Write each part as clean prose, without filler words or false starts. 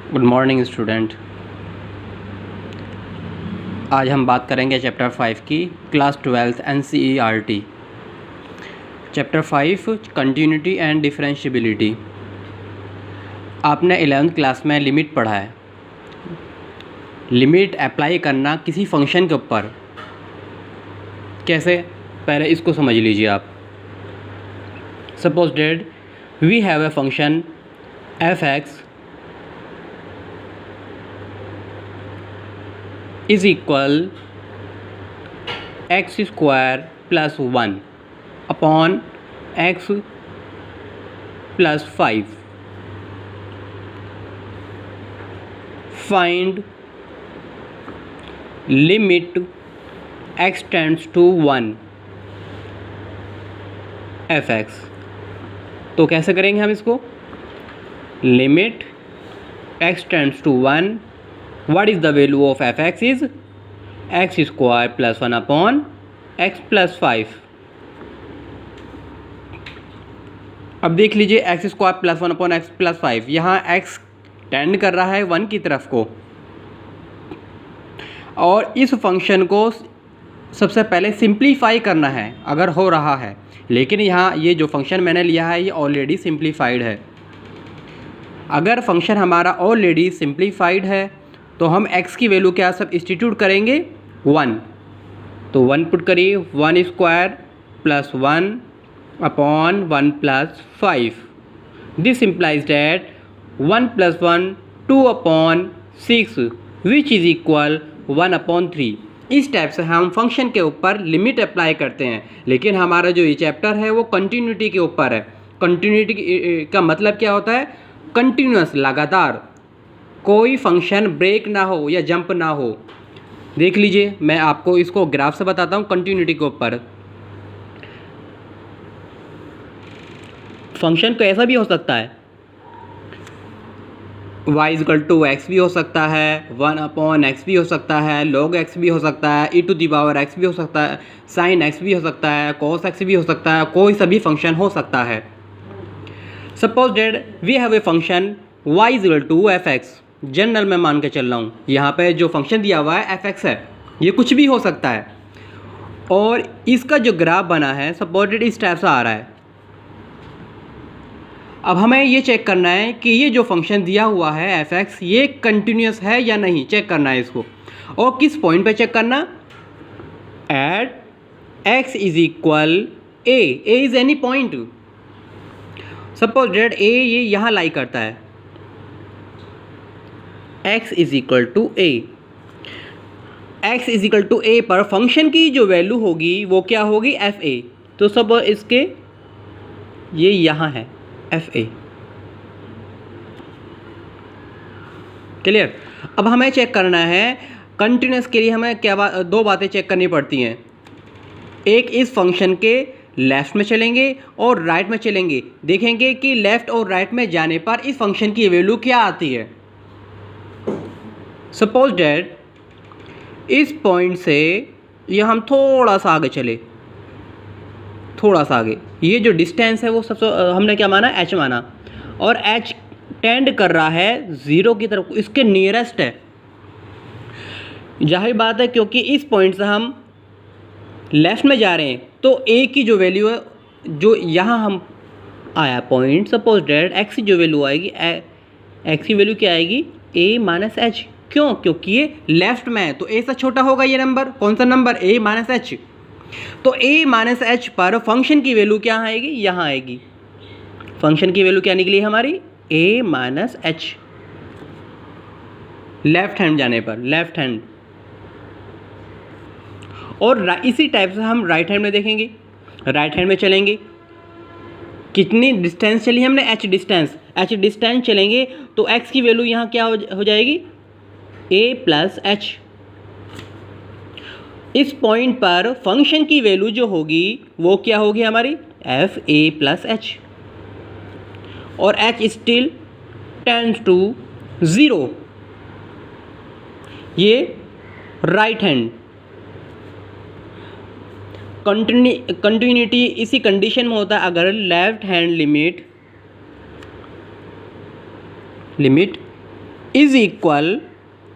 Good morning student. आज हम बात करेंगे चैप्टर 5 की, class 12 NCERT। Chapter 5 continuity and differentiability. आपने 11th क्लास में लिमिट पढ़ा है। लिमिट अप्लाई करना किसी फंक्शन के ऊपर कैसे, पहले इसको समझ लीजिए आप। Suppose that we have a function f(x) is equal x square plus 1 upon x plus 5. Find limit x tends to 1 f(x). तो कैसे करेंगे हम इसको? Limit x tends to 1, what is the value of f(x) is x square plus 1 upon x plus 5. अब देख लीजिए x square plus 1 upon x plus 5, यहाँ x tend कर रहा है 1 की तरफ को, और इस फंक्शन को सबसे पहले सिंप्लीफाई करना है अगर हो रहा है, लेकिन यहाँ ये जो फंक्शन मैंने लिया है ये ऑलरेडी सिंप्लीफाइड है। अगर फंक्शन हमारा ऑलरेडी सिंप्लीफाइड है तो हम x की वैल्यू क्या सब्स्टिट्यूट करेंगे? 1। तो 1 पुट करिए, 1 square plus 1 upon 1 plus 5। This implies that 1 plus 1 2 upon 6 which is equal 1 upon 3। इस टाइप से हम फंक्शन के ऊपर लिमिट अप्लाई करते हैं, लेकिन हमारा जो ये चैप्टर है वो कंटिन्यूटी के ऊपर है। कंटिन्यूटी का मतलब क्या होता है? कंटिन्यूस, लगातार, कोई फंक्शन ब्रेक ना हो या जंप ना हो। देख लीजिए, मैं आपको इसको ग्राफ से बताता हूँ। कंटिन्यूटी के ऊपर फंक्शन कैसा भी हो सकता है, y=x भी हो सकता है, 1 अपॉन x भी हो सकता है, log x भी हो सकता है, e⁻x भी हो सकता है, sin x भी हो सकता है, cos x भी हो सकता है, कोई सभी फंक्शन हो सकता है। Suppose that we have a function y=f(x). General में मान के चल रहा हूँ, यहाँ पे जो फंक्शन दिया हुआ है f(x) है, ये कुछ भी हो सकता है, और इसका जो ग्राफ बना है सपोज इस टाइप से आ रहा है। अब हमें ये चेक करना है कि ये जो फंक्शन दिया हुआ है f(x) ये कंटिन्यूस है या नहीं, चेक करना है इसको। और किस पॉइंट पे चेक करना? At x is equal a is any point. Suppose that a ये यहाँ लाई करता है, x is equal to a। x is equal to a पर फंक्शन की जो वैल्यू होगी वो क्या होगी? fa। तो सब इसके ये यहाँ है fa। क्लियर? अब हमें चेक करना है कंटिन्यूस के लिए हमें क्या दो बातें चेक करनी पड़ती हैं। एक, इस फंक्शन के लेफ़्ट में चलेंगे और राइट में चलेंगे, देखेंगे कि लेफ़्ट और राइट में जाने पर इस फंक्शन की वैल्यू क्या आती है। सपोज डेट इस पॉइंट से ये हम थोड़ा सा आगे चले, थोड़ा सा आगे, ये जो डिस्टेंस है वो सबसे हमने क्या माना? h माना, और h टेंड कर रहा है 0 की तरफ, इसके नियरेस्ट है। जाहिर बात है क्योंकि इस पॉइंट से हम लेफ़्ट में जा रहे हैं, तो a की जो वैल्यू है, जो यहाँ हम आया पॉइंट, सपोज डेट x की जो वैल्यू आएगी, x की वैल्यू क्या आएगी? a-h। क्यों? क्योंकि ये लेफ़्ट में है, तो a से छोटा होगा ये नंबर। कौन सा नंबर? a-h। तो a-h पर फंक्शन की वैल्यू क्या आएगी? यहाँ आएगी। फंक्शन की वैल्यू क्या निकली हमारी? a-h। लेफ्ट हैंड जाने पर, लेफ्ट हैंड। और इसी टाइप से हम राइट हैंड में देखेंगे, राइट हैंड में चलेंगे। कितनी डिस्टेंस चली हमने? h डिस्टेंस चलेंगे तो x की वैल्यू यहाँ क्या हो जाएगी? a+h। इस पॉइंट पर फंक्शन की वैल्यू जो होगी वो क्या होगी हमारी? fa+h, और h स्टिल टेंड्स टू 0। ये राइट हैंड। कंटिन्यूटी इसी कंडीशन में होता है अगर left hand limit is equal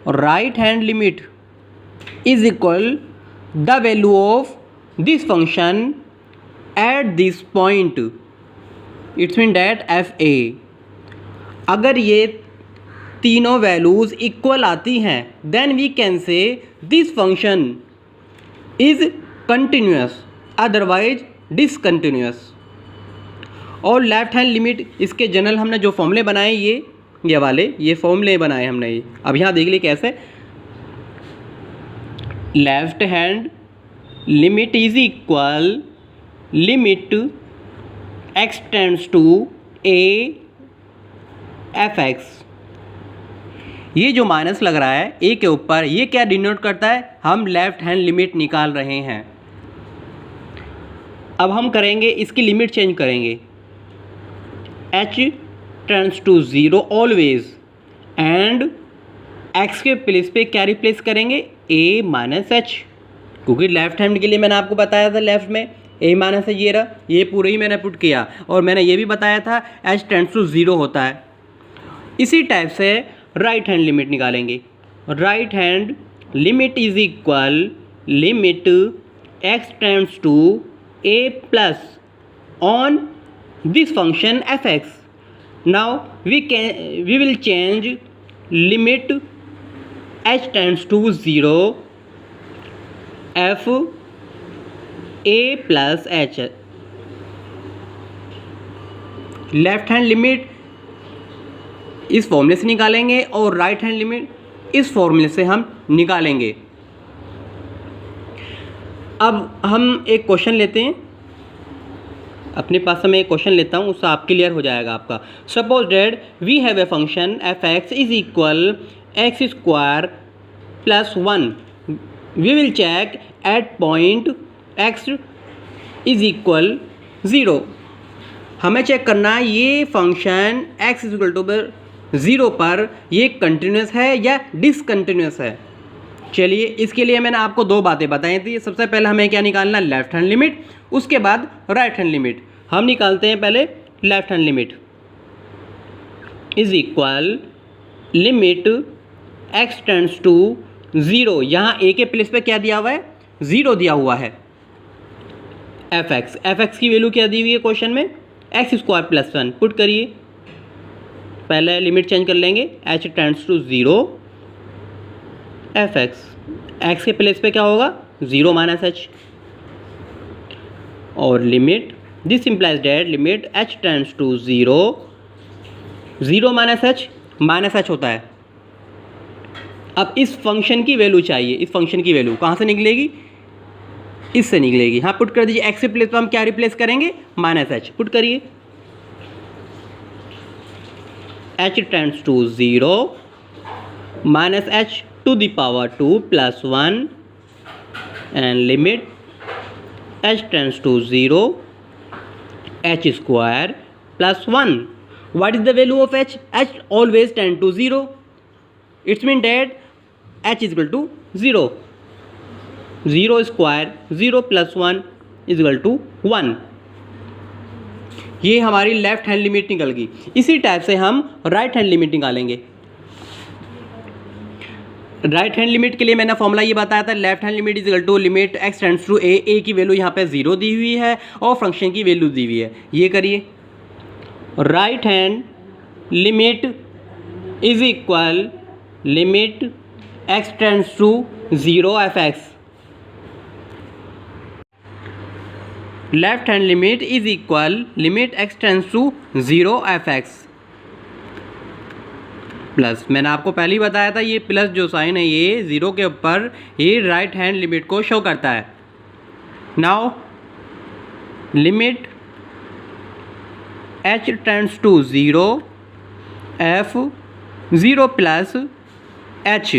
right hand limit is equal the value of this function at this point, it's mean that f a. अगर ये तीनों values equal आती हैं then we can say this function is continuous, otherwise discontinuous. और left hand limit इसके general हमने जो फॉर्मूले बनाए ये वाले ये फॉर्मूले बनाए हमने ये। अब यहाँ देख ली कैसे, left hand limit is equal limit x tends to a f x. ये जो माइनस लग रहा है ए के ऊपर, ये क्या डिनोट करता है, हम लेफ्ट हैंड लिमिट निकाल रहे हैं। अब हम करेंगे इसकी लिमिट चेंज करेंगे, h tends to 0 always, and x के प्लेस पे क्या रिप्लेस करेंगे, a माइनस एच, क्योंकि लेफ्ट हैंड के लिए मैंने आपको बताया था लेफ्ट में a माइनस एच ये रहा, ये पूरे ही मैंने पुट किया। और मैंने ये भी बताया था h टेंड्स टू 0 होता है। इसी टाइप से राइट हैंड लिमिट निकालेंगे। Right hand limit is equal limit x tends to a plus on this function fx. Now we will change limit h tends to 0 f a plus h। Left hand limit इस फॉर्मूले से निकालेंगे और right hand limit इस फॉर्मूले से हम निकालेंगे। अब हम एक क्वेश्चन लेते हैं, अपने पास मैं एक क्वेश्चन लेता हूँ, उससे आप क्लियर हो जाएगा आपका। Suppose that we have a function f x is equal x square plus 1। We will check at point x is equal 0। हमें चेक करना है ये function x is equal to 0 पर ये कंटिन्यूस है या डिसकंटिन्यूस है। चलिए इसके लिए मैंने आपको दो बातें बताई थी। सबसे पहले हमें क्या निकालना, लेफ्ट हैंड लिमिट, उसके बाद राइट हैंड लिमिट। हम निकालते हैं पहले left hand limit is equal limit x tends to 0। यहाँ ए के प्लेस पे क्या दिया हुआ है, 0 दिया हुआ है। एफ एक्स की वैल्यू क्या दी हुई है क्वेश्चन में, एक्स स्क्वायर प्लस 1। पुट करिए, पहले लिमिट चेंज कर लेंगे, h tends to 0 f x के प्लेस पे क्या होगा, 0 माइनस एच। और limit this implies that limit h tends to 0 minus h होता है। अब इस फंक्शन की वैल्यू चाहिए, इस फंक्शन की वैल्यू कहाँ से निकलेगी, इससे निकलेगी। हाँ पुट कर दीजिए, एक्स के प्लेस पर हम क्या रिप्लेस करेंगे, माइनस एच। पुट करिए, h tends to 0 minus h to the power 2 plus 1 and limit h tends to 0 h square plus 1. What is the value of h? H always tend to 0. It's mean that h is equal to 0. 0 square 0 plus 1 is equal to 1. ये हमारी left hand limit निकल गई। इसी type से हम right hand limit निकालेंगे। Right hand limit के लिए मैंने फॉर्मूला ये बताया था, left hand limit is equal to limit x tends to a की वैल्यू यहाँ पे 0 दी हुई है और फंक्शन की वैल्यू दी हुई है। ये करिए, right hand limit is equal limit x tends to 0 f x. Left hand limit is equal limit x tends to 0 f x plus, मैंने आपको पहले ही बताया था ये प्लस जो साइन है ये 0 के ऊपर ये राइट हैंड लिमिट को शो करता है। Now limit h tends to 0 f 0 plus h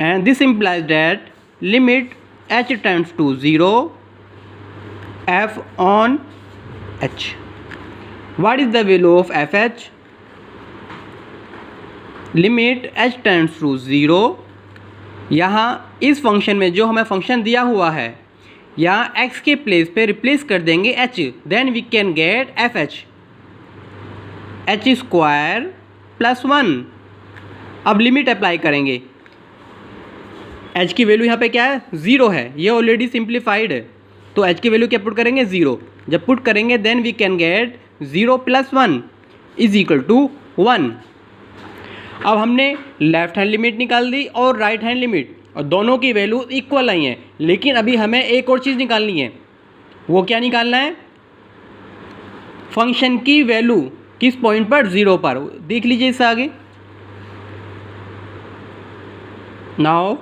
and this implies that limit h tends to 0 f on h. What is the value of fh? Limit h tends to 0। यहाँ इस function में जो हमें function दिया हुआ है यहाँ x के प्लेस पे रिप्लेस कर देंगे h, then we can get f h. h square plus 1 अब लिमिट अप्लाई करेंगे, h की वैल्यू यहाँ पे क्या है 0 है, ये ऑलरेडी सिंप्लीफाइड है, तो h की वैल्यू क्या पुट करेंगे 0। जब पुट करेंगे then we can get 0 + 1 is equal to 1। अब हमने लेफ्ट हैंड लिमिट निकाल दी और राइट हैंड लिमिट, और दोनों की वैल्यू इक्वल आई है, लेकिन अभी हमें एक और चीज़ निकालनी है। वो क्या निकालना है? फंक्शन की वैल्यू किस पॉइंट पर? 0 पर। देख लीजिए इससे आगे। Now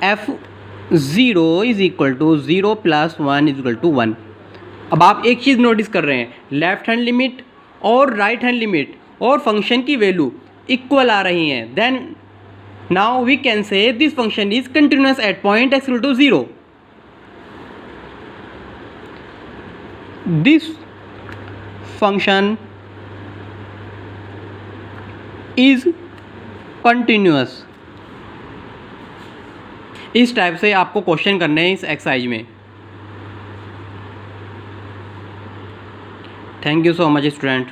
f0 is equal to 0 + 1 is equal to 1। अब आप एक चीज़ नोटिस कर रहे हैं, लेफ्ट हैंड लिमिट और राइट हैंड लिमिट और फंक्शन की वैल्यू इक्वल आ रही हैं, then now we can say this function is continuous at point x equal to 0। This function is continuous. इस टाइप से आपको क्वेश्चन करने हैं इस एक्सरसाइज में। Thank you so much student.